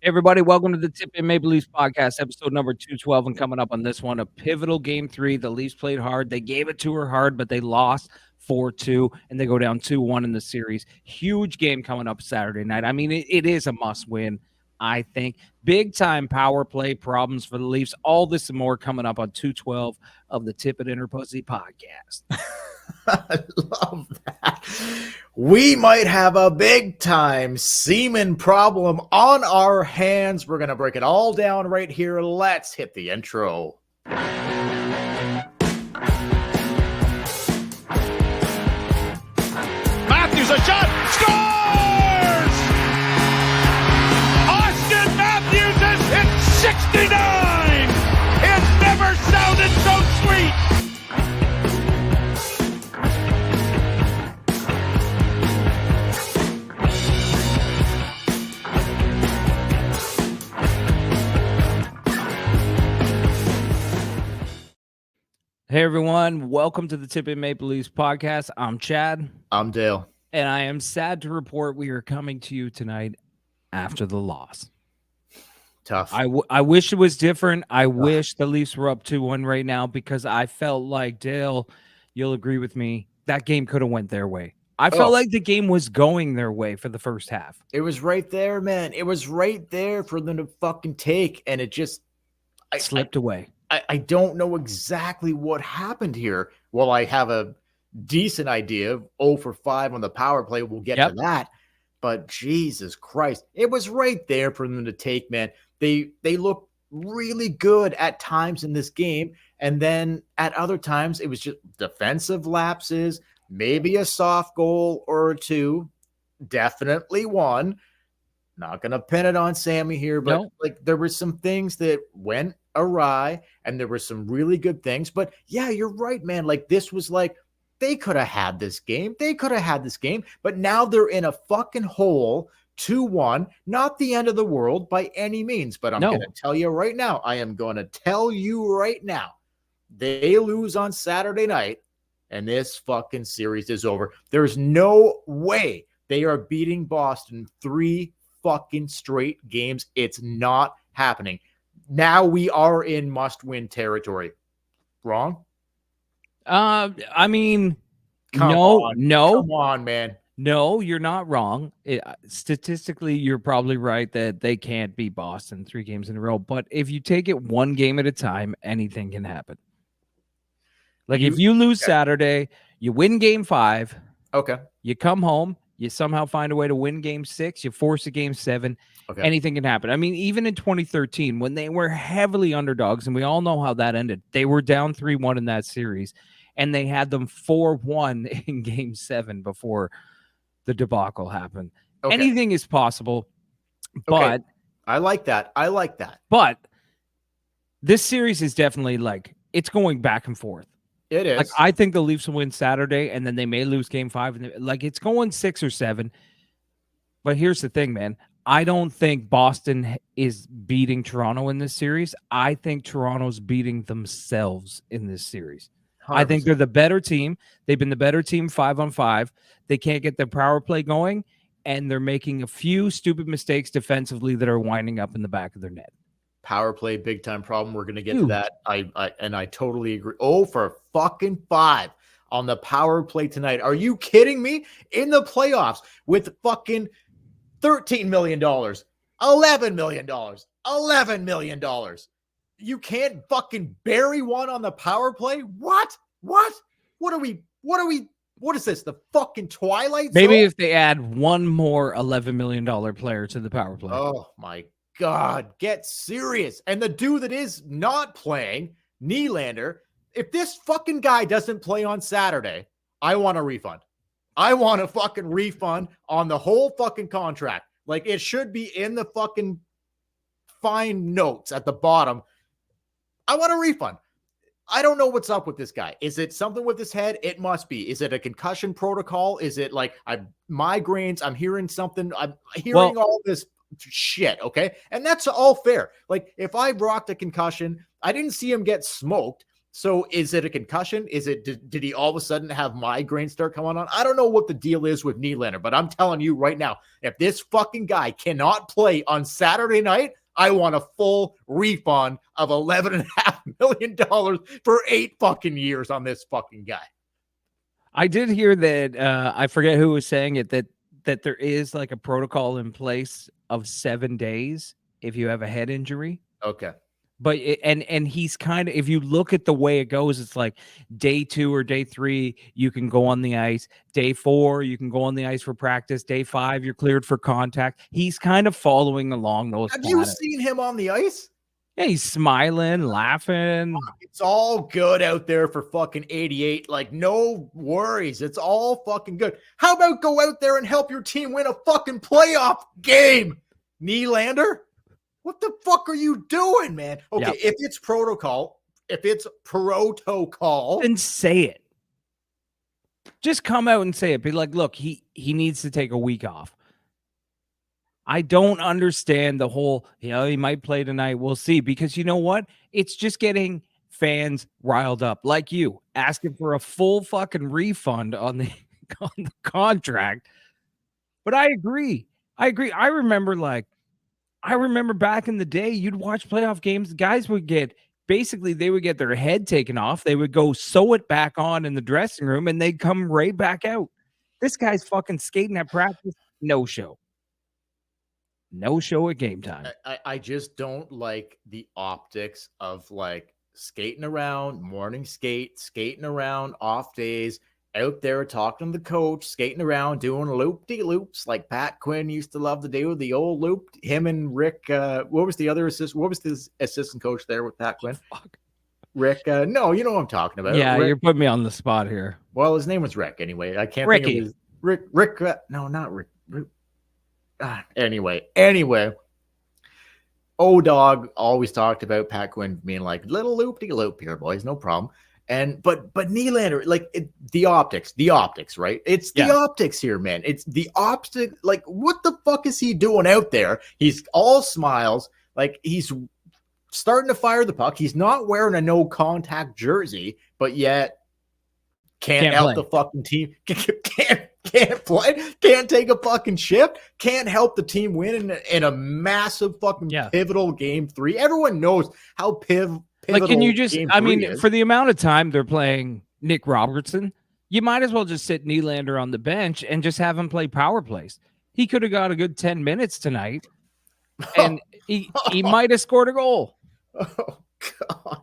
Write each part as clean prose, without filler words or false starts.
Everybody, welcome to the Tip in Maple Leafs podcast, episode number 212. And coming up on this one, a pivotal game 3. The Leafs played hard. They gave it to her hard, but they lost 4-2, and they go down 2-1 in the series. Huge game coming up Saturday night. I mean, it is a must-win, I think. Big-time power play problems for the Leafs. All this and more coming up on 212 of the Tip It in Her Pussy podcast. I love that. We might have a big time semen problem on our hands. We're going to break it all down right here. Let's hit the intro. Matthews, a shot, scores! Austin Matthews has hit 69! It's never sounded so sweet! Hey, everyone. Welcome to the Tip in Maple Leafs podcast. I'm Chad. I'm Dale. And I am sad to report we are coming to you tonight after the loss. Tough. I wish it was different. I wish the Leafs were up 2-1 right now because I felt like, Dale, you'll agree with me, that game could have went their way. I felt like the game was going their way for the first half. It was right there, man. It was right there for them to fucking take, and it just slipped away. I don't know exactly what happened here. Well, I have a decent idea of 0 for 5 on the power play. We'll get to that. But Jesus Christ, it was right there for them to take, man. They looked really good at times in this game. And then at other times, it was just defensive lapses, maybe a soft goal or two, definitely one. Not going to pin it on Sammy here, but like there were some things that went awry and there were some really good things. But yeah, you're right, man. Like this was like they could have had this game. But now they're in a fucking hole. 2-1, not the end of the world by any means. But I'm going to tell you right now. They lose on Saturday night and this fucking series is over. There's no way they are beating Boston 3 fucking straight games. It's not happening. Now we are in must-win territory. Wrong? I mean, Come on, man. No, you're not wrong. Statistically, you're probably right that they can't beat Boston 3 games in a row. But if you take it one game at a time, anything can happen. Like if you lose Saturday, you win game 5. Okay. You come home, you somehow find a way to win game 6, you force a game 7. Okay. Anything can happen. I mean, even in 2013, when they were heavily underdogs, and we all know how that ended, they were down 3-1 in that series, and they had them 4-1 in game 7 before the debacle happened. Okay. Anything is possible, but I like that. But this series is definitely like it's going back and forth. It is. Like I think the Leafs will win Saturday, and then they may lose game 5. And like it's going 6 or 7. But here's the thing, man. I don't think Boston is beating Toronto in this series. I think Toronto's beating themselves in this series. 100%. I think they're the better team. They've been the better team 5-on-5. They can't get their power play going, and they're making a few stupid mistakes defensively that are winding up in the back of their net. Power play, big time problem. We're going to get to that. I totally agree. 0 for fucking 5 on the power play tonight. Are you kidding me? In the playoffs with fucking $13 million, $11 million, $11 million. You can't fucking bury one on the power play? What is this? The fucking Twilight Zone? Maybe if they add one more $11 million player to the power play. Oh my God, get serious. And the dude that is not playing, Nylander, if this fucking guy doesn't play on Saturday, I want a refund. I want a fucking refund on the whole fucking contract. Like it should be in the fucking fine notes at the bottom. I want a refund. I don't know what's up with this guy. Is it something with his head? It must be. Is it a concussion protocol? Is it like migraines? I'm hearing something. I'm hearing all this shit, okay? And that's all fair. Like if I rocked a concussion, I didn't see him get smoked. So is it a concussion? Is it did he all of a sudden have migraines start coming on? I don't know what the deal is with Nylander, but I'm telling you right now, if this fucking guy cannot play on Saturday night, I want a full refund of $11.5 million for 8 fucking years on this fucking guy. I did hear that I forget who was saying it that there is like a protocol in place of 7 days if you have a head injury. Okay. But and he's kind of, if you look at the way it goes, it's like day 2 or day 3 you can go on the ice, day 4 you can go on the ice for practice, day 5 you're cleared for contact. He's kind of following along those. Have you seen him on the ice? Yeah, he's smiling, laughing. It's all good out there for fucking 88. Like, no worries. It's all fucking good. How about go out there and help your team win a fucking playoff game, Nylander? What the fuck are you doing, man? Okay, Yep. if it's protocol, Then say it. Just come out and say it. Be like, look, he needs to take a week off. I don't understand the whole, he might play tonight. We'll see. Because you know what? It's just getting fans riled up like you, asking for a full fucking refund on the contract. But I agree. I remember back in the day, you'd watch playoff games. Guys would get their head taken off. They would go sew it back on in the dressing room and they'd come right back out. This guy's fucking skating at practice. No show at game time. I just don't like the optics of like skating around, morning skating around, off days, out there talking to the coach, skating around, doing loop-de-loops like Pat Quinn used to love to do, the old loop. Him and Rick, what was the assistant coach there with Pat Quinn? Fuck. Rick, no, you know what I'm talking about. Yeah, Rick, you're putting me on the spot here. well, his name was Rick anyway. I can't Ricky. think of his Rick. No, not Rick. Anyway. O-Dog always talked about Pat Quinn being like, little loop-de-loop here, boys, no problem. And but Nylander, like the optics, right? It's the optics here, man. It's the optic. Like, what the fuck is he doing out there? He's all smiles, like he's starting to fire the puck. He's not wearing a no contact jersey, but yet can't help the fucking team. Can't play, can't take a fucking shift, can't help the team win in a massive fucking pivotal game 3. Everyone knows how pivotal. Like, can you just, for the amount of time they're playing Nick Robertson, you might as well just sit Nylander on the bench and just have him play power plays. He could have got a good 10 minutes tonight, and he might have scored a goal. Oh, God.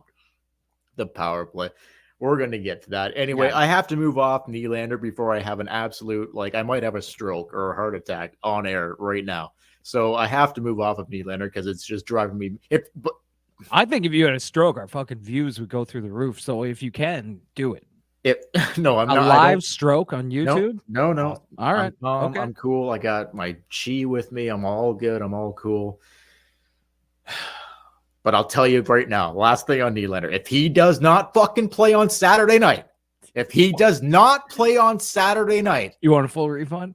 The power play. We're going to get to that. Anyway, I have to move off Nylander before I have an absolute, like, I might have a stroke or a heart attack on air right now. So I have to move off of Nylander because it's just driving me. I think if you had a stroke, our fucking views would go through the roof. So if you can, do it. No, I'm not. A live stroke on YouTube? No. All right. Okay. I'm cool. I got my chi with me. I'm all good. I'm all cool. But I'll tell you right now, last thing on Nylander, if he does not fucking play on Saturday night, you want a full refund?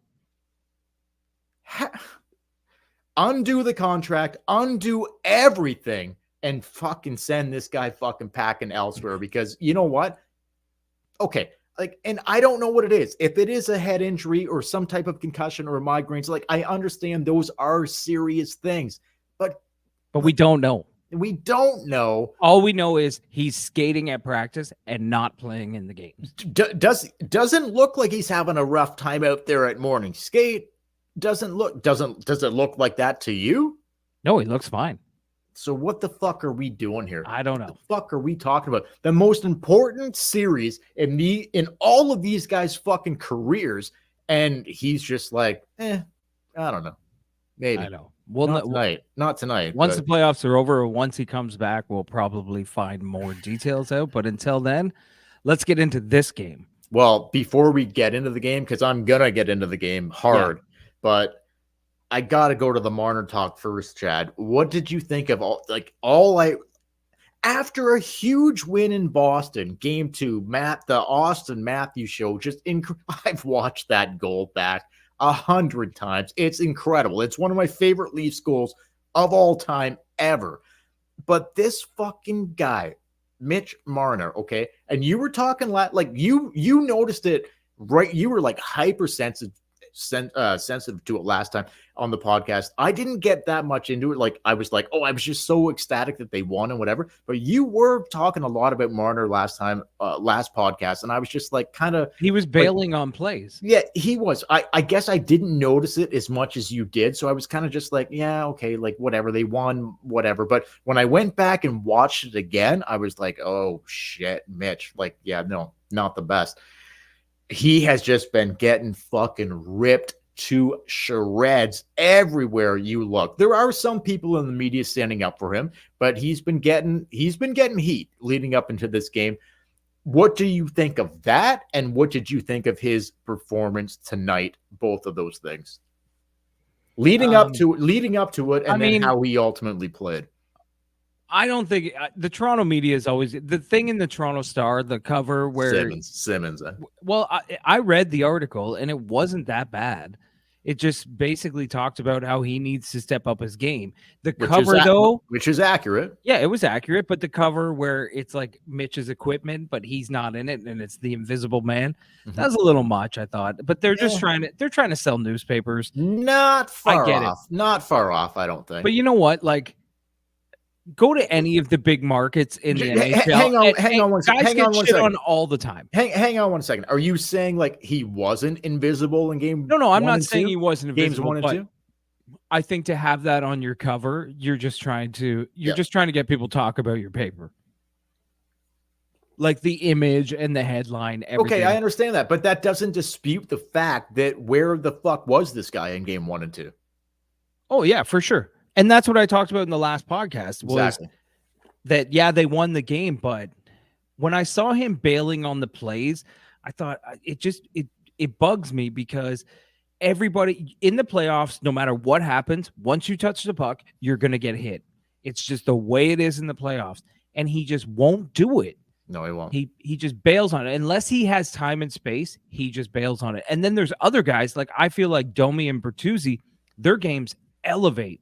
Undo the contract, undo everything, and fucking send this guy fucking packing elsewhere, because you know what? Okay, like, and I don't know what it is. If it is a head injury or some type of concussion or migraines, like, I understand those are serious things, but we don't know. We don't know. All we know is he's skating at practice and not playing in the games. Doesn't look like he's having a rough time out there at morning skate. Does it look like that to you? No, he looks fine. So what the fuck are we doing here? I don't know. What the fuck are we talking about? The most important series in all of these guys' fucking careers, and he's just like, I don't know. Maybe. I know. Well, not tonight. Once the playoffs are over, or once he comes back, we'll probably find more details out. But until then, let's get into this game. Well, before we get into the game, because I'm gonna get into the game hard, but I gotta go to the Marner talk first, Chad. What did you think of after a huge win in Boston, game 2, the Austin Matthews show? I've watched that goal back 100 times. It's incredible. It's one of my favorite Leafs goals of all time ever. But this fucking guy Mitch Marner, okay? And you were talking like you noticed it, right? You were like hypersensitive sensitive to it last time on the podcast. I didn't get that much into it. Like I was like, oh, I was just so ecstatic that they won and whatever. But you were talking a lot about Marner last time, last podcast, and I was just like, kind of, he was bailing on plays. Yeah, he was. I guess I didn't notice it as much as you did, so I was kind of just like, yeah, okay, like whatever, they won, whatever. But when I went back and watched it again, I was like, oh shit, Mitch, like, yeah, no, not the best. He has just been getting fucking ripped to shreds everywhere you look. There are some people in the media standing up for him, but he's been getting heat leading up into this game. What do you think of that? And what did you think of his performance tonight? Both of those things. Leading up to it, and then how he ultimately played. I don't think the Toronto media is always the thing in the Toronto Star, the cover where Simmons. Well, I read the article and it wasn't that bad. It just basically talked about how he needs to step up his game. The cover, though, which is accurate. Yeah, it was accurate. But the cover where it's like Mitch's equipment, but he's not in it, and it's the Invisible Man. That was a little much, I thought. But they're just trying to sell newspapers. Not far off. Not far off, I don't think. But you know what? Like, go to any of the big markets in the NHL. Hang on one second. Guys get shit on all the time. Hang on one second. Are you saying like he wasn't invisible in game? No, I'm not saying he wasn't invisible. Games 1 and 2? I think to have that on your cover, you're just trying to get people to talk about your paper. Like the image and the headline, everything. Okay, I understand that, but that doesn't dispute the fact that where the fuck was this guy in game 1 and 2? Oh yeah, for sure. And that's what I talked about in the last podcast was that, yeah, they won the game. But when I saw him bailing on the plays, I thought it bugs me because everybody in the playoffs, no matter what happens, once you touch the puck, you're going to get hit. It's just the way it is in the playoffs. And he just won't do it. No, he won't. He just bails on it. Unless he has time and space, he just bails on it. And then there's other guys, like I feel like Domi and Bertuzzi, their games elevate.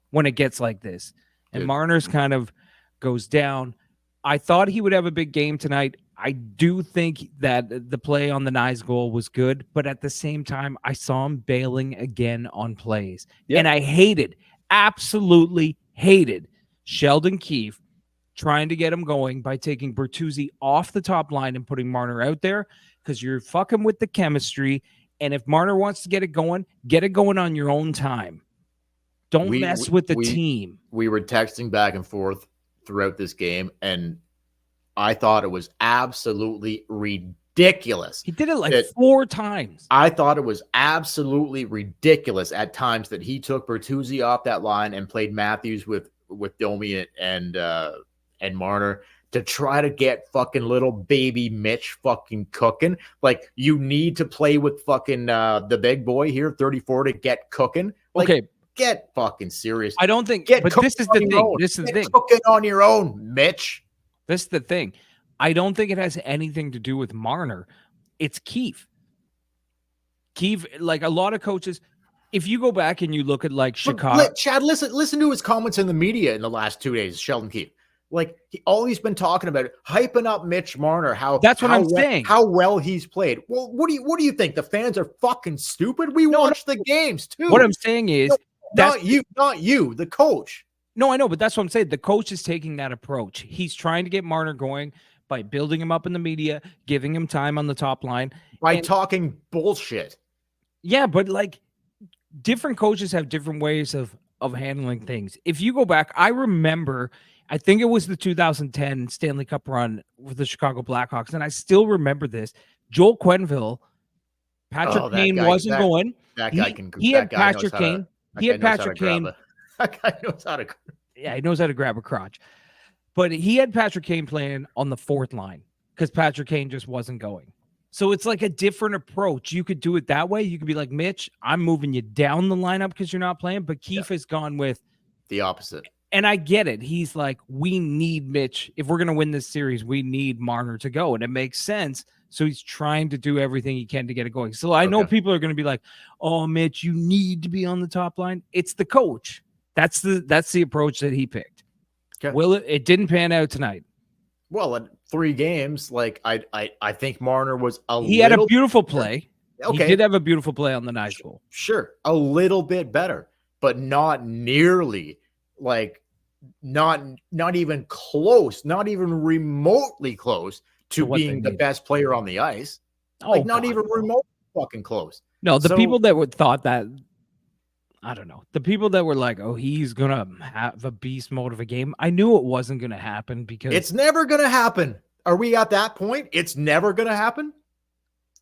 When it gets like this. And Marner's kind of goes down. I thought he would have a big game tonight. I do think that the play on the Nyes goal was good, but at the same time, I saw him bailing again on plays. And I absolutely hated Sheldon Keefe trying to get him going by taking Bertuzzi off the top line and putting Marner out there because you're fucking with the chemistry. And if Marner wants to get it going on your own time. Don't mess with the team. We were texting back and forth throughout this game, and I thought it was absolutely ridiculous. He did it like 4 times. I thought it was absolutely ridiculous at times that he took Bertuzzi off that line and played Matthews with Domi and Marner to try to get fucking little baby Mitch fucking cooking. Like, you need to play with fucking the big boy here, 34, to get cooking. Like, okay. Get fucking serious. I don't think, but this is the thing. This is the thing. Cooking on your own, Mitch. This is the thing. I don't think it has anything to do with Marner. It's Keefe. Keefe, like a lot of coaches, if you go back and you look at like Chicago. Chad, listen to his comments in the media in the last 2 days, Sheldon Keefe. Like, all he's been talking about, hyping up Mitch Marner, that's what I'm saying. How well he's played. Well, what do you think? The fans are fucking stupid? We watch the games too. What I'm saying is, not you, the coach. No, I know, but that's what I'm saying. The coach is taking that approach. He's trying to get Marner going by building him up in the media, giving him time on the top line. By talking bullshit. Yeah, but like different coaches have different ways of handling things. If you go back, I remember, I think it was the 2010 Stanley Cup run with the Chicago Blackhawks, and I still remember this. Joel Quenneville, Patrick Kane wasn't going. That guy can. He had Patrick Kane. He had Patrick Kane. That guy knows how to. Yeah, he knows how to grab a crotch. But he had Patrick Kane playing on the 4th line because Patrick Kane just wasn't going. So it's like a different approach. You could do it that way. You could be like, Mitch, I'm moving you down the lineup because you're not playing. But Keefe has gone with the opposite. And I get it. He's like, we need Mitch. If we're going to win this series, we need Marner to go. And it makes sense. So he's trying to do everything he can to get it going. So I know people are going to be like, oh, Mitch, you need to be on the top line. It's the coach. That's the approach that he picked. Okay. It didn't pan out tonight. Well, in 3 games, like I think Marner was He had a little beautiful better. play. He Okay, did have a beautiful play on the nice goal. sure, a little bit better, but not nearly like not even close, not even remotely close to what they being the need. best player on the ice. Oh Like not God, even no. remotely fucking close. No, the So people that would thought that, I don't know. The people that were like, "Oh, he's gonna have a beast mode of a game." I knew it wasn't gonna happen because it's never gonna happen. Are we at that point? It's never gonna happen,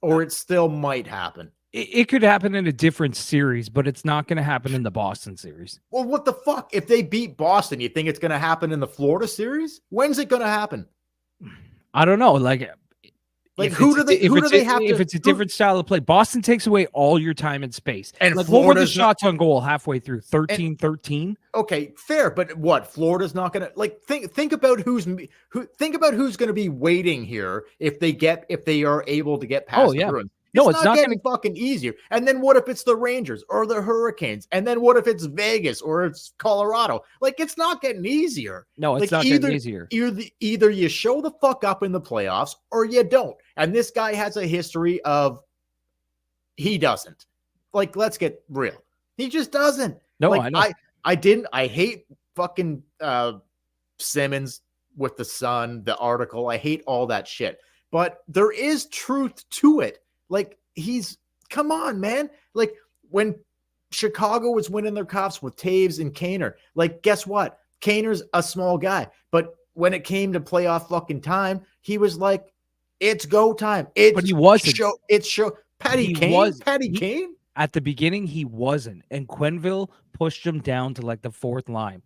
or it still might happen. it could happen in a different series, but it's not gonna happen in the Boston series. Well, what the fuck? If they beat Boston, you think it's gonna happen in the Florida series? When's it gonna happen? I don't know. Like Like who do they have if to? it's a different style of play, Boston takes away all your time and space. And Like what were the Florida's not, shots on goal halfway through? 13-13? okay, fair, but what? Florida's not gonna like think about who's gonna be waiting here if they are able to get past Oh the yeah. Bruins. No, It's it's not not getting gonna fucking easier. And then what if it's the Rangers or the Hurricanes? And then what if it's Vegas or it's Colorado? Like it's not getting easier. no, it's Like not getting easier. either you show the fuck up in the playoffs or you don't. And this guy has a history of he doesn't. Like, let's get real. He just doesn't. No, like, I know. I hate fucking Simmons with the Sun, the article. I hate all that shit. But there is truth to it. Like, come on, man. Like, when Chicago was winning their cups with Taves and Kaner, like, guess what? Kaner's a small guy. But when it came to playoff fucking time, he was like, it's go time. But he wasn't. Patty Kane? At the beginning, he wasn't. And Quenneville pushed him down to like the 4th line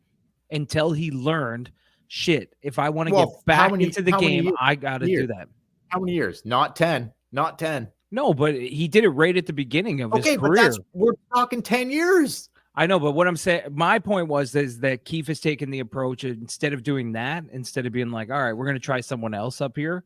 until he learned, shit, if I want to get back into the game, I got to do that. How many years? Not 10. Not 10. No, but he did it right at the beginning of his career. Okay, but we're talking 10 years. I know, but what I'm saying, my point is that Keefe has taken the approach instead of doing that, instead of being like, all right, we're going to try someone else up here.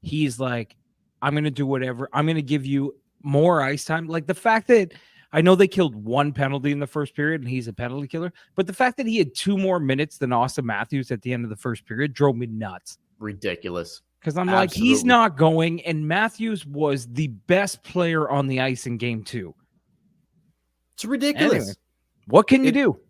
He's like, I'm going to do whatever. I'm going to give you more ice time. Like the fact that I know they killed 1 penalty in the first period and he's a penalty killer, but the fact that he had 2 more minutes than Austin Matthews at the end of the first period drove me nuts. Ridiculous. Because I'm like, he's not going, and Matthews was the best player on the ice in game 2. It's ridiculous. Anyway, what can you do?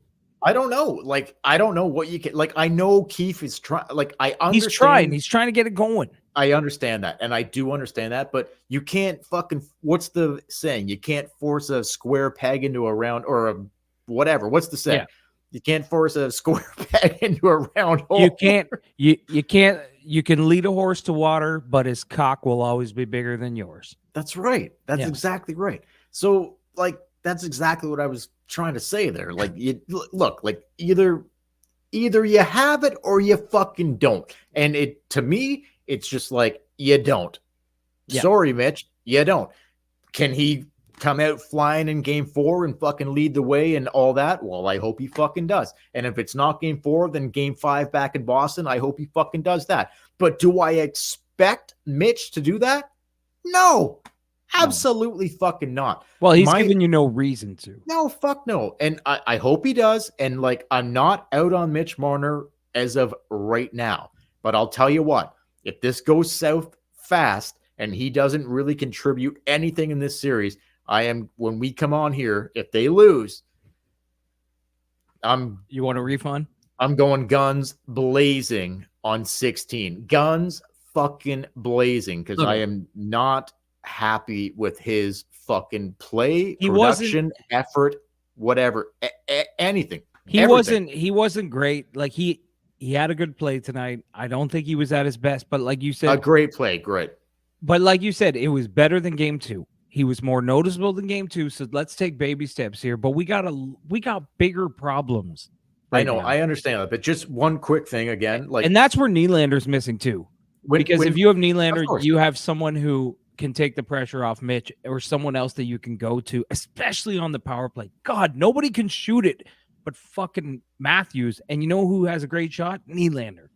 I don't know. Like, I don't know what you can. Like, I know Keefe is trying. Like, I understand. He's trying to get it going. I understand that, and I do understand that, but you can't fucking. What's the saying? You can't force a square peg into a round or a whatever. What's the saying? Yeah. You can't force a square peg into a round hole. You can't. You can't. You can lead a horse to water, but his cock will always be bigger than yours. That's right. That's exactly right. So, like, that's exactly what I was trying to say there. Like, you look, like either you have it or you fucking don't. And to me, it's just like you don't. Yeah. Sorry, Mitch, you don't. Can he come out flying in game 4 and fucking lead the way and all that? Well, I hope he fucking does. And if it's not game 4, then game 5 back in Boston, I hope he fucking does that. But do I expect Mitch to do that? No, absolutely fucking not. Well, he's giving you no reason to. No, fuck no. And I hope he does. And like, I'm not out on Mitch Marner as of right now, but I'll tell you what, if this goes south fast and he doesn't really contribute anything in this series, when we come on here, if they lose, you want a refund? I'm going guns blazing on 16. Guns fucking blazing, because I am not happy with his fucking play, production, effort, whatever, anything. He wasn't great. Like he had a good play tonight. I don't think he was at his best, but like you said, a great play, great. But like you said, it was better than game 2. He was more noticeable than game 2. So let's take baby steps here. But we got bigger problems. I know, I understand that, but just one quick thing again, like, and that's where Nylander's missing too. Because if you have Nylander, you have someone who can take the pressure off Mitch, or someone else that you can go to, especially on the power play. God, nobody can shoot it but fucking Matthews. And you know who has a great shot? Nylander.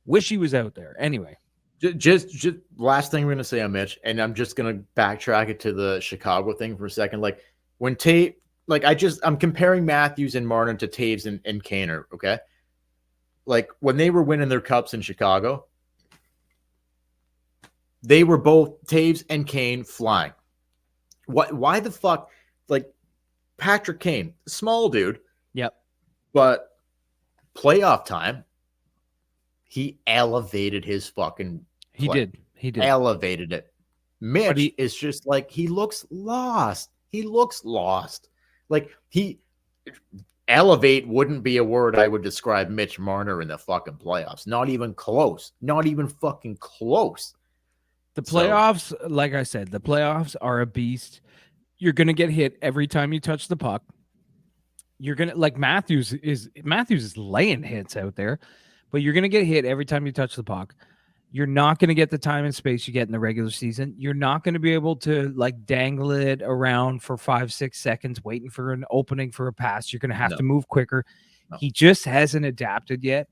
Wish he was out there. Anyway. Just last thing we're going to say on Mitch, and I'm just going to backtrack it to the Chicago thing for a second. Like, when I'm comparing Matthews and Marner to Taves and Kaner, okay? like when they were winning their cups in Chicago, they were both Taves and Kane flying. Why the fuck? Like Patrick Kane, small dude. Yep. But playoff time, he elevated his fucking play. He did. Elevated it. Mitch is just like, he looks lost. Like elevate wouldn't be a word I would describe Mitch Marner in the fucking playoffs. Not even close. Not even fucking close. The playoffs, like I said, the playoffs are a beast. You're going to get hit every time you touch the puck. You're going to, like Matthews is laying hits out there, but you're going to get hit every time you touch the puck. You're not going to get the time and space you get in the regular season. You're not going to be able to like dangle it around for 5-6 seconds waiting for an opening for a pass. You're going to have to move quicker. No. He just hasn't adapted yet.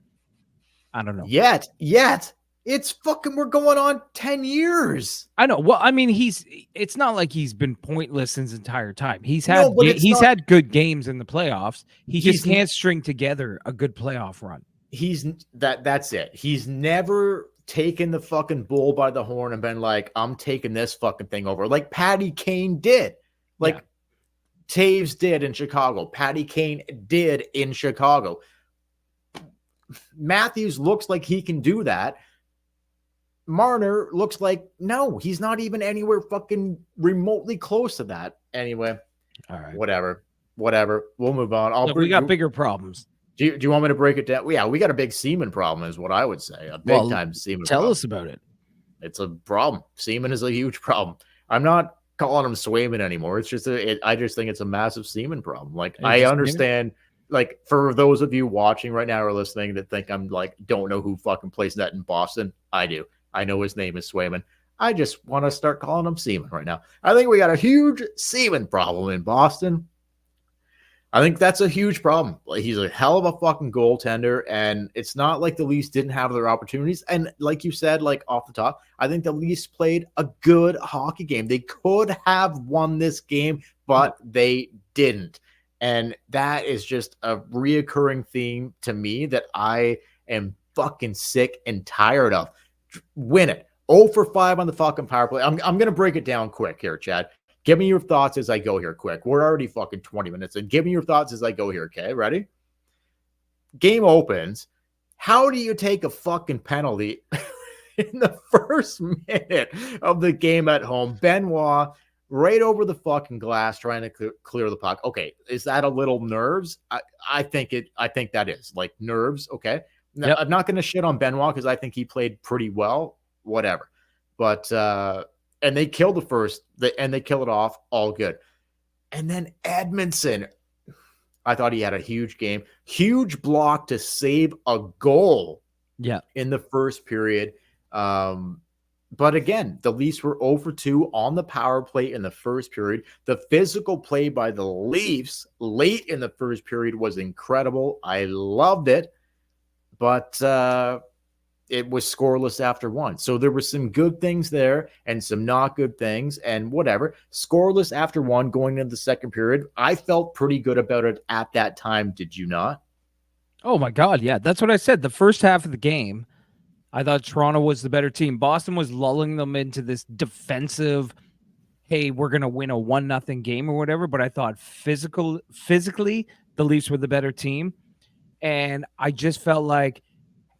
I don't know. Yet. It's fucking, we're going on 10 years. I know. Well, I mean, it's not like he's been pointless his entire time. He's had good games in the playoffs. He just can't string together a good playoff run. That's it. He's never taken the fucking bull by the horn and been like, I'm taking this fucking thing over. Like Patty Kane did. Like Taves did in Chicago. Patty Kane did in Chicago. Matthews looks like he can do that. Marner looks like, no, he's not even anywhere fucking remotely close to that. Anyway, all right, whatever. We'll move on. We got bigger problems. Do you want me to break it down? Yeah, we got a big semen problem is what I would say. A big time semen problem. Tell us about it. It's a problem. Semen is a huge problem. I'm not calling him Swayman anymore. It's just I just think it's a massive semen problem. Like, I understand, like, for those of you watching right now or listening that think I'm like, don't know who fucking plays net in Boston, I do. I know his name is Swayman. I just want to start calling him Seaman right now. I think we got a huge semen problem in Boston. I think that's a huge problem. Like, he's a hell of a fucking goaltender, and it's not like the Leafs didn't have their opportunities. And like you said, like off the top, I think the Leafs played a good hockey game. They could have won this game, but they didn't. And that is just a reoccurring theme to me that I am fucking sick and tired of. Win it. 0 for 5 on the fucking power play. I'm going to break it down quick here, Chad. Give me your thoughts as I go here quick. We're already fucking 20 minutes in. Give me your thoughts as I go here, okay? Ready? Game opens. How do you take a fucking penalty in the first minute of the game at home? Benoit right over the fucking glass trying to clear the puck. Okay, is that a little nerves? I think that is. Like, nerves, okay? Yep. I'm not going to shit on Benoit because I think he played pretty well, whatever. But, and they killed the first, and they kill it off, all good. And then Edmondson, I thought he had a huge game. Huge block to save a goal in the first period. But again, the Leafs were 0 for 2 on the power play in the first period. The physical play by the Leafs late in the first period was incredible. I loved it. But it was scoreless after one. So there were some good things there and some not good things and whatever. Scoreless after one going into the second period. I felt pretty good about it at that time. Did you not? Oh, my God. Yeah, that's what I said. The first half of the game, I thought Toronto was the better team. Boston was lulling them into this defensive, hey, we're going to win a 1-0 game or whatever. But I thought physically, the Leafs were the better team. And I just felt like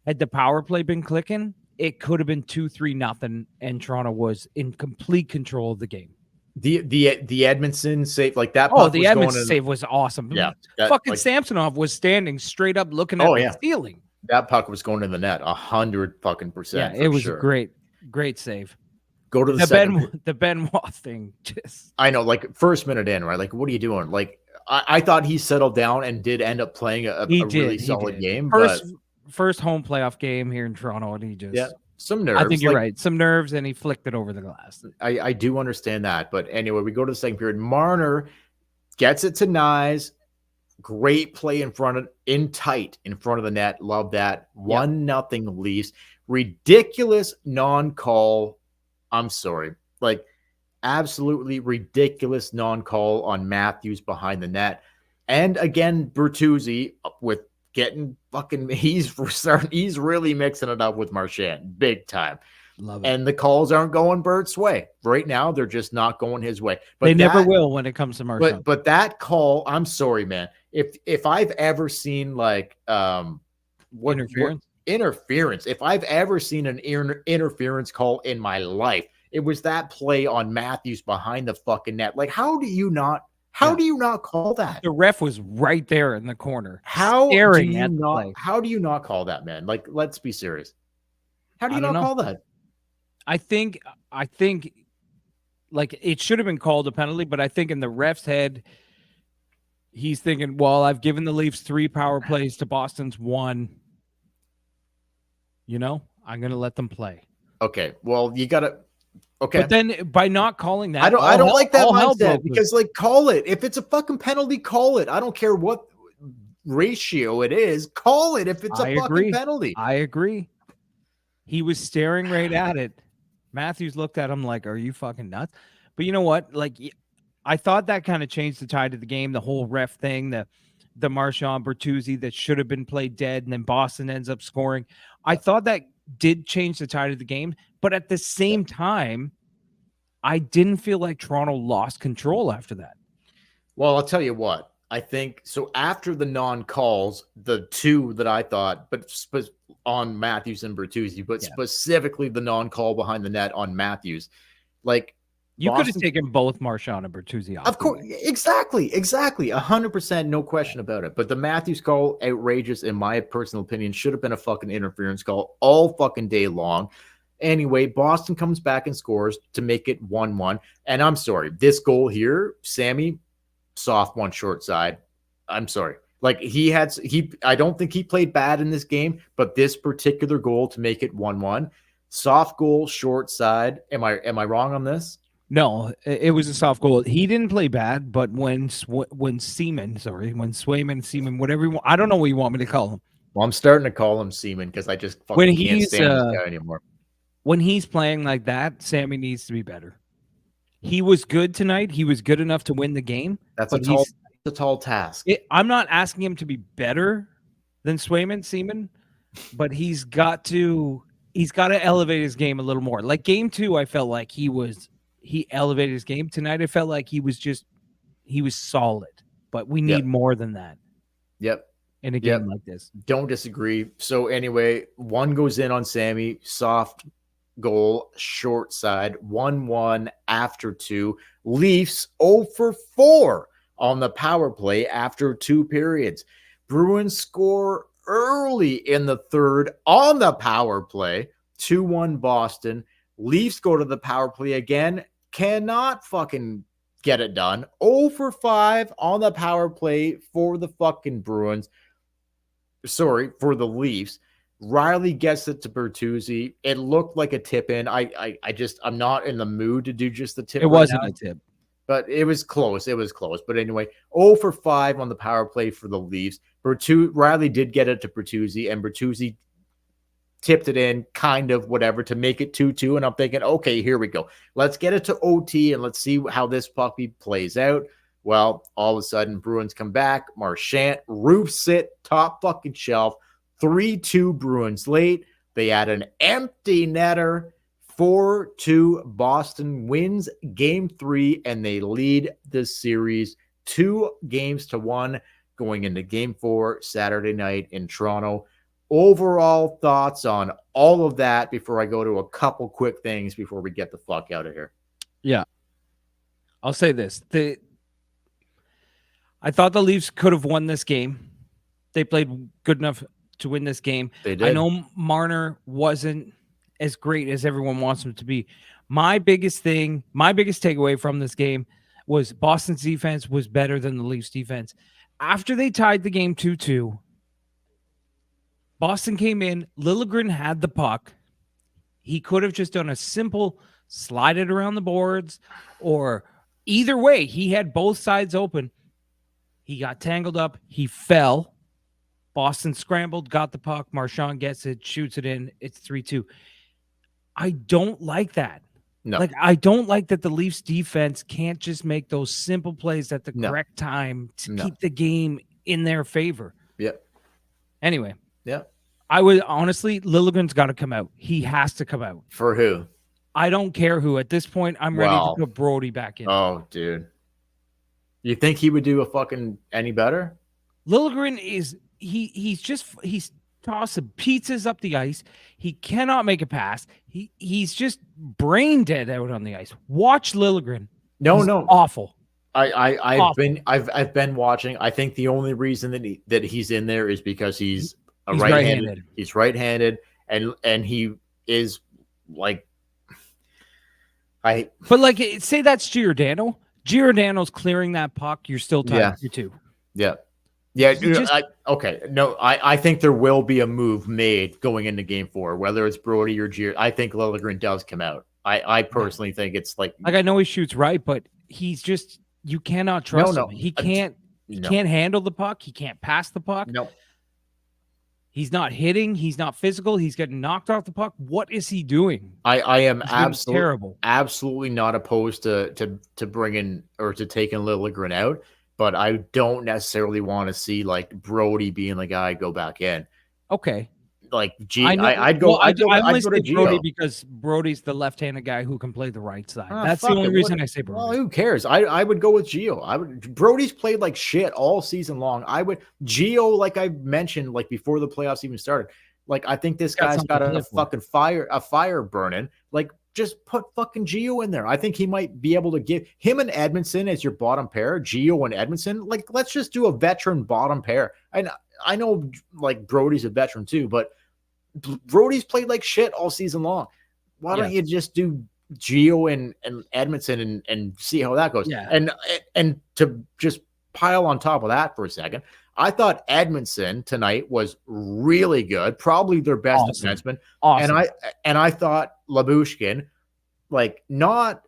had the power play been clicking, it could have been 2-3-0, and Toronto was in complete control of the game. The Edmondson save, like that. Oh, the Edmondson save was awesome. Yeah, fucking like, Samsonov was standing straight up looking at the ceiling. That puck was going in the net 100%. Yeah, it was a great save. Go to the Benoit thing. Just I know, like first minute in, right? Like, what are you doing? Like, I thought he settled down and did end up playing a really solid game. First home playoff game here in Toronto, and he just some nerves. I think you're right. Some nerves, and he flicked it over the glass. I do understand that, but anyway, we go to the second period. Marner gets it to Nyes. Great play in front of the net. Love that. 1-0 Leafs. Ridiculous non-call. I'm sorry, like absolutely ridiculous non-call on Matthews behind the net, and again Bertuzzi with getting fucking, he's really mixing it up with Marchand big time. Love it. And the calls aren't going Bert's way. Right now, they're just not going his way. But they never will when it comes to Marchand. But that call, I'm sorry, man. If I've ever seen like interference, if I've ever seen an interference call in my life, it was that play on Matthews behind the fucking net. Like, how do you not call that? The ref was right there in the corner. How staring do you at the not play. how do you not call that, man? Like, let's be serious. How do you I don't not know. call that? I think like it should have been called a penalty, but I think in the ref's head, he's thinking, well, I've given the Leafs 3 power plays to Boston's 1. You know, I'm going to let them play. Okay. Well, you got to. Okay. But then by not calling that, I don't like that mindset, because like, call it. If it's a fucking penalty, call it. I don't care what ratio it is. Call it if it's a fucking penalty. I agree. He was staring right at it. Matthews looked at him like, are you fucking nuts? But you know what? Like, I thought that kind of changed the tide of the game, the whole ref thing, the Marchand Bertuzzi that should have been played dead, and then Boston ends up scoring. I thought that did change the tide of the game, but at the same time, I didn't feel like Toronto lost control after that. Well, I'll tell you what. I think so. After the non-calls, the 2 that I thought, but on Matthews and Bertuzzi, but specifically the non-call behind the net on Matthews, like you could have taken both Marchand and Bertuzzi off. Of course, exactly, 100%, no question about it. But the Matthews call, outrageous in my personal opinion, should have been a fucking interference call all fucking day long. Anyway, Boston comes back and scores to make it 1-1. And I'm sorry, this goal here, Sammy, soft one short side. I'm sorry. Like I don't think he played bad in this game, but this particular goal to make it 1-1, soft goal, short side. Am I wrong on this? No, it was a soft goal. He didn't play bad, but when Swayman, whatever I don't know what you want me to call him. Well, I'm starting to call him Seaman because I just fucking can't stand this guy anymore. When he's playing like that, Sammy needs to be better. He was good tonight. He was good enough to win the game. That's a tall task. I'm not asking him to be better than Seaman, but he's got to elevate his game a little more. Like game 2, I felt like he elevated his game. Tonight, I felt like he was solid, but we need more than that. Yep. In a game like this. Don't disagree. So anyway, 1 goes in on Sammy, soft goal, short side, 1-1 after 2. Leafs 0 for 4 on the power play after 2 periods. Bruins score early in the 3rd on the power play, 2-1 Boston. Leafs go to the power play again, cannot fucking get it done. 0 for 5 on the power play for the fucking Bruins. Sorry, for the Leafs. Riley gets it to Bertuzzi. It looked like a tip in. I'm not in the mood to do just the tip. It wasn't a tip, but it was close. But anyway, 0 for 5 on the power play for the Leafs. Riley did get it to Bertuzzi, and Bertuzzi tipped it in, kind of whatever, to make it 2-2. And I'm thinking, okay, here we go. Let's get it to OT and let's see how this puppy plays out. Well, all of a sudden, Bruins come back. Marchand roofs it, top fucking shelf. 3-2 Bruins late. They add an empty netter. 4-2 Boston wins game 3, and they lead the series 2-1 going into game 4 Saturday night in Toronto. Overall thoughts on all of that before I go to a couple quick things before we get the fuck out of here. Yeah. I'll say this. I thought the Leafs could have won this game. They played good enough to win this game. They did. I know Marner wasn't as great as everyone wants him to be. My biggest takeaway from this game was Boston's defense was better than the Leafs defense. After they tied the game 2-2, Boston came in. Liljegren had the puck. He could have just done a simple slide it around the boards, or either way, he had both sides open. He got tangled up. He fell. Boston scrambled, got the puck. Marchand gets it, shoots it in. It's 3-2. I don't like that. No. Like, I don't like that the Leafs defense can't just make those simple plays at the correct time to keep the game in their favor. Yep. Anyway, Yeah. I would honestly, Liljegren's got to come out. He has to come out. For who? I don't care who. At this point, I'm ready to put Brody back in. Oh, dude. You think he would do a fucking any better? Liljegren is he's tossing pizzas up the ice. He cannot make a pass. He's just brain dead out on the ice. Watch Liljegren. No, He's no. awful. I've been watching. I think the only reason that he's in there is because he's right-handed. He's right-handed, and he is like But like, say that's Giordano. Giordano's clearing that puck. You're still tied for 2. Yeah. Yeah. Okay. No, I think there will be a move made going into game 4, whether it's Brody or Giordano. I think Liljegren does come out. I personally think it's like I know he shoots right, but he's just, you cannot trust him. He can't handle the puck. He can't pass the puck. No. He's not hitting. He's not physical. He's getting knocked off the puck. What is he doing? I am terrible. Absolutely not opposed to bringing or to taking Liljegren out, but I don't necessarily want to see like Brody being the guy go back in. Okay. Like I'd go to Brody because Brody's the left-handed guy who can play the right side. That's the only reason I say Brody. Well, who cares? I would go with Gio. Brody's played like shit all season long. Gio, like I mentioned, like before the playoffs even started. Like I think this guy's got a fucking fire burning. Like just put fucking Gio in there. I think he might be able to give him and Edmondson as your bottom pair. Gio and Edmondson. Like let's just do a veteran bottom pair. And I know like Brody's a veteran too, but Brody's played like shit all season long. Why don't you just do Gio and Edmondson and see how that goes? Yeah. And to just pile on top of that for a second, I thought Edmondson tonight was really good, probably their best defenseman. Awesome. And I thought Lyubushkin, like not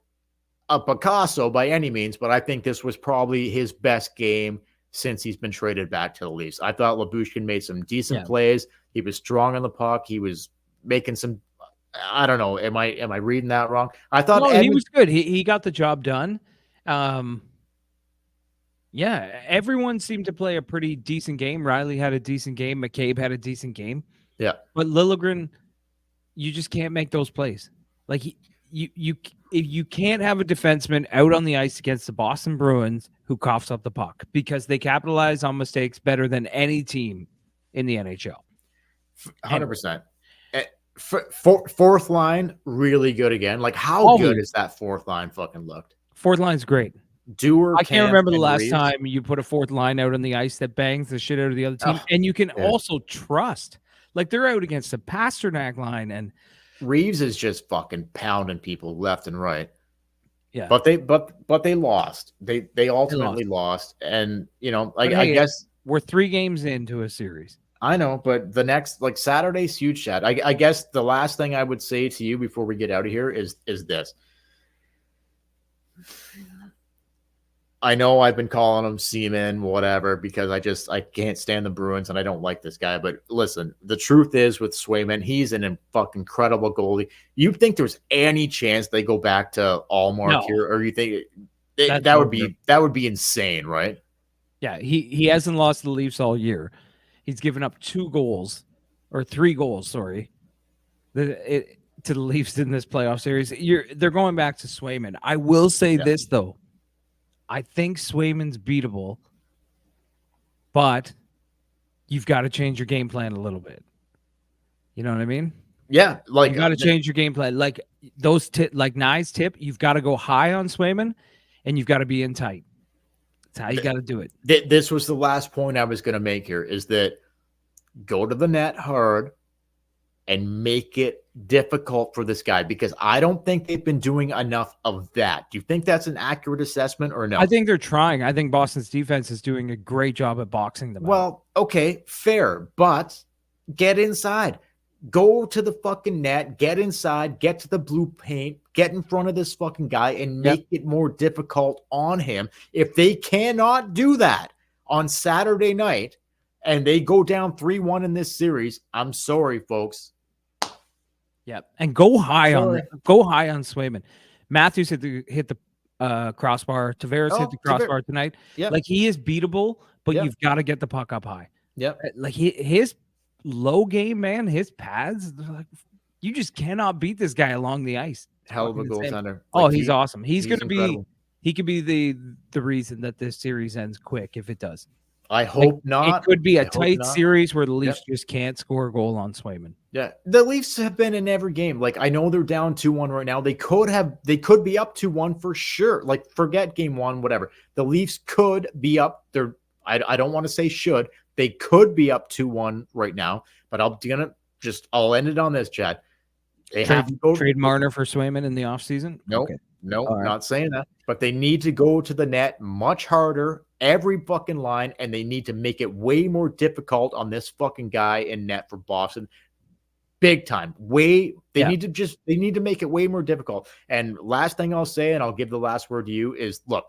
a Picasso by any means, but I think this was probably his best game since he's been traded back to the Leafs. I thought Lyubushkin made some decent plays. He was strong on the puck. He was making some. I don't know. Am I reading that wrong? I thought he was good. He got the job done. Yeah, everyone seemed to play a pretty decent game. Riley had a decent game. McCabe had a decent game. Yeah, but Liljegren, you just can't make those plays. Like you can't have a defenseman out on the ice against the Boston Bruins who coughs up the puck because they capitalize on mistakes better than any team in the NHL. 100%. Fourth line, really good again. Like, how good is that fourth line fucking looked? Fourth line's great. I can't remember the last time you put a fourth line out on the ice that bangs the shit out of the other team. And you can also trust. Like, they're out against the Pasternak line, and Reeves is just fucking pounding people left and right. Yeah. But they lost. They ultimately lost. And, you know, like, I guess we're 3 games into a series. I know, but the next, like, Saturday's huge chat. I guess the last thing I would say to you before we get out of here is this. I know I've been calling him Seaman, whatever, because I can't stand the Bruins and I don't like this guy. But listen, the truth is with Swayman, he's an fucking incredible goalie. You think there's any chance they go back to Allmark here, or you think that would be insane, right? Yeah, he hasn't lost to the Leafs all year. He's given up 2 goals or 3 goals, sorry, to the Leafs in this playoff series. They're going back to Swayman. I will say this, though. I think Swayman's beatable, but you've got to change your game plan a little bit. You know what I mean? Yeah, like you got to change your game plan. Like like Nye's tip, you've got to go high on Swayman, and you've got to be in tight. That's how you got to do it. This was the last point I was going to make here: is that go to the net hard and make it difficult for this guy, because I don't think they've been doing enough of that. Do you think that's an accurate assessment or no? I think they're trying. I think Boston's defense is doing a great job at boxing them out. Okay, fair, but get inside. Go to the fucking net, get inside, get to the blue paint, get in front of this fucking guy and make it more difficult on him. If they cannot do that on Saturday night and they go down 3-1 in this series, I'm sorry, folks. Yeah, and go high on Swayman. Matthews hit the crossbar. Tavares hit the crossbar tonight. Yep. Like, he is beatable, but you've got to get the puck up high. Yep. Like his low game, man, his pads, like, you just cannot beat this guy along the ice. It's Hell of a fucking insane. goaltender. Oh, Like, he's awesome. He's he's gonna be incredible. he could be the reason that this series ends quick if it does. I Like, hope not. it could be a I hope tight not. series where the Leafs just can't score a goal on Swayman. Yeah, the Leafs have been in every game. Like, I know they're down 2-1 right now. They could be up 2-1 for sure. Like, forget game one, whatever. The Leafs could be up. I don't want to say should. They could be up 2-1 right now. But I'll end it on this, Chad. They have to go trade Marner for Swayman in the offseason? Nope. Okay. Nope, All right. not saying that. But they need to go to the net much harder, every fucking line, and they need to make it way more difficult on this fucking guy in net for Boston. Big time. They need to make it way more difficult. And last thing I'll say, and I'll give the last word to you, is look,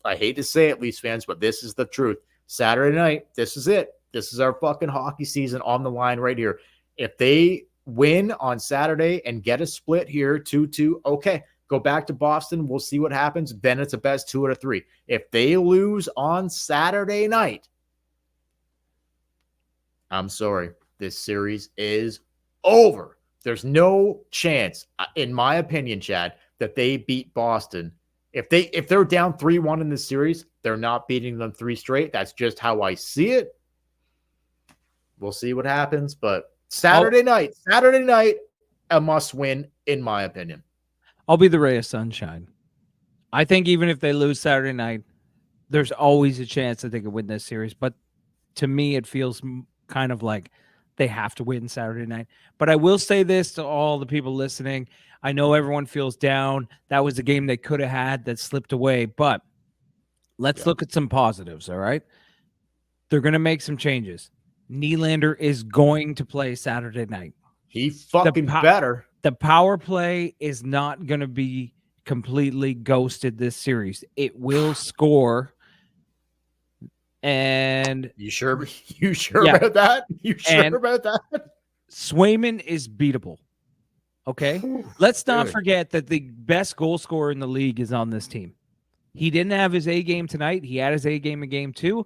I hate to say it, Leafs fans, but this is the truth. Saturday night, this is it. This is our fucking hockey season on the line right here. If they win on Saturday and get a split here, 2-2, okay, go back to Boston. We'll see what happens. Then it's a best 2 out of 3. If they lose on Saturday night, I'm sorry. This series is over. There's no chance, in my opinion, Chad, that they beat Boston. If they're down 3-1 in this series, they're not beating them 3 straight. That's just how I see it. We'll see what happens, but Saturday night, a must win, in my opinion. I'll be the ray of sunshine. I think even if they lose Saturday night, there's always a chance that they could win this series. But to me, it feels kind of like they have to win Saturday night. But I will say this to all the people listening. I know everyone feels down. That was a game they could have had that slipped away. But let's look at some positives, all right? They're going to make some changes. Nylander is going to play Saturday night. He fucking better. The power play is not going to be completely ghosted this series. It will score. And you sure about that? You sure about that? Swayman is beatable. Okay. Let's not forget that the best goal scorer in the league is on this team. He didn't have his A game tonight. He had his A game in game 2.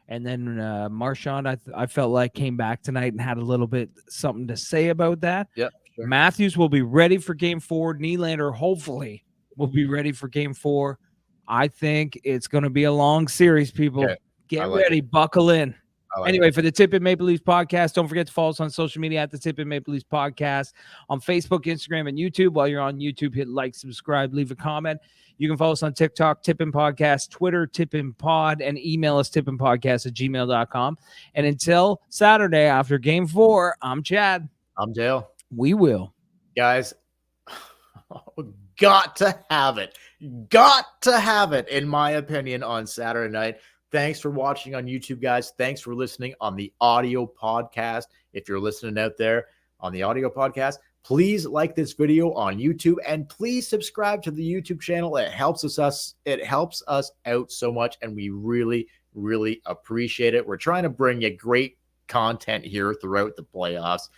And then Marchand, I felt like, came back tonight and had a little bit something to say about that. Yep. Sure. Matthews will be ready for game 4. Nylander, hopefully, will be ready for game 4. I think it's going to be a long series, people. Okay. Get ready. Buckle in. Anyway, for the Tip in Maple Leafs podcast, don't forget to follow us on social media at the Tip in Maple Leafs podcast on Facebook, Instagram, and YouTube. While you're on YouTube, hit like, subscribe, leave a comment. You can follow us on TikTok, Tippin Podcast, Twitter, Tippin Pod, and email us tippinpodcast@gmail.com. And until Saturday after game 4, I'm Chad. I'm Dale. We will. Guys, got to have it. Got to have it, in my opinion, on Saturday night. Thanks for watching on YouTube, guys. Thanks for listening on the audio podcast. If you're listening out there on the audio podcast, please like this video on YouTube and please subscribe to the YouTube channel. It helps us out so much, and we really, really appreciate it. We're trying to bring you great content here throughout the playoffs.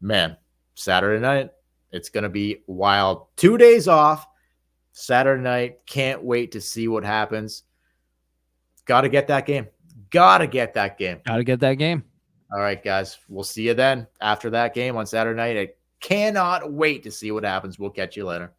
Man, Saturday night, it's going to be wild. 2 days off. Saturday night, can't wait to see what happens. Got to get that game. Got to get that game. All right, guys. We'll see you then after that game on Saturday night. I cannot wait to see what happens. We'll catch you later.